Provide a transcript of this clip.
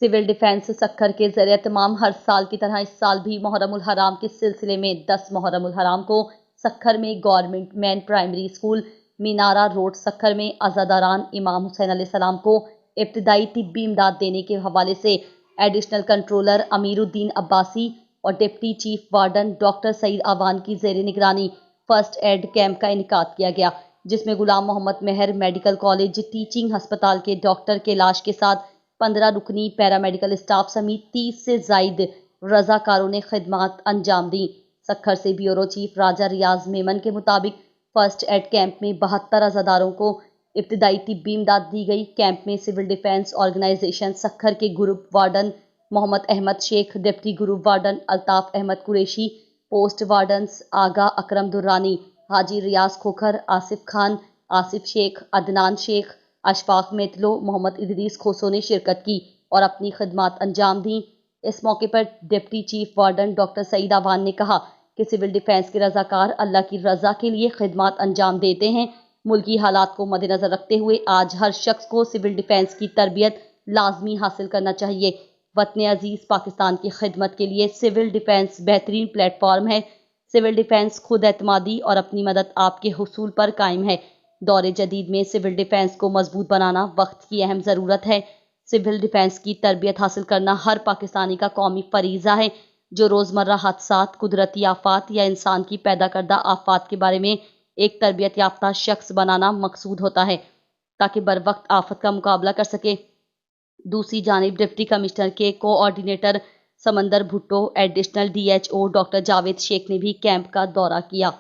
Civil defence Sukkur के जरिए तमाम हर साल की तरह इस साल भी मुहर्रम उल हराम के सिलसिले में 10 मुहर्रम उल हराम को सक्खर में government main primary school Minara road Sukkur में अज़ादारान इमाम हुसैन अलैहिस्सलाम को इब्तिदाई तिब्बी इमदाद देने के हवाले से एडिशनल कंट्रोलर अमीरुद्दीन अब्बासी और deputy chief warden doctor Saeed Awan की ज़ेर निगरानी फर्स्ट एड कैंप का इनेकाद किया गया, जिसमें गुलाम मोहम्मद मेहर मेडिकल कॉलेज टीचिंग हस्पताल के डॉक्टर कैलाश के साथ 15 रुकनी पैरामेडिकल स्टाफ समेत 30 से जायद रजाकारों ने खिदमत अंजाम दी। सक्खर से ब्यूरो चीफ राजा रियाज मेमन के मुताबिक फर्स्ट एड कैंप में 72 अज़ादारों को इब्तिदाई तिब्बी इमदाद दी गई। कैंप में सिविल डिफेंस ऑर्गेनाइजेशन सक्खर के group warden Mohammad Ahmed Shaikh, deputy group warden Altaf Ahmed Qureshi, post wardens Agha Akram Durrani, Haji Riaz Khokhar, Asif Khan, Asif Shaikh, Adnan Shaikh, Ashfaq Metlo, Mohammad Idrees Khoso ने शिरकत की और अपनी खिदमत अंजाम दी। इस मौके पर deputy chief warden doctor Saeed Awan ने कहा कि सिविल डिफेंस के रजाकार अल्लाह की रजा के लिए खिदमत अंजाम देते हैं। मुल्की हालात को मद्देनजर रखते हुए आज हर शख्स को सिविल डिफेंस की तरबियत लाजमी हासिल करना चाहिए। वतन अजीज पाकिस्तान की खिदमत के लिए सिविल डिफेंस बेहतरीन प्लेटफॉर्म है। सिविल डिफेंस खुद एतमादी और अपनी मदद आपके हुसूल पर कायम है। दौरे जदीद में सिविल डिफेंस को मजबूत बनाना वक्त की अहम ज़रूरत है। सिविल डिफेंस की तरबियत हासिल करना हर पाकिस्तानी का कौमी फरीज़ा है, जो रोज़मर्रा हादसात, कुदरती आफात या इंसान की पैदा करदा आफात के बारे में एक तरबियत याफ्ता शख्स बनाना मकसूद होता है, ताकि बर वक्त आफत का मुकाबला कर सके। दूसरी जानिब डिप्टी कमिश्नर के coordinator Samandar Bhutto, additional DHO doctor Javed Sheikh ने भी कैंप का दौरा किया।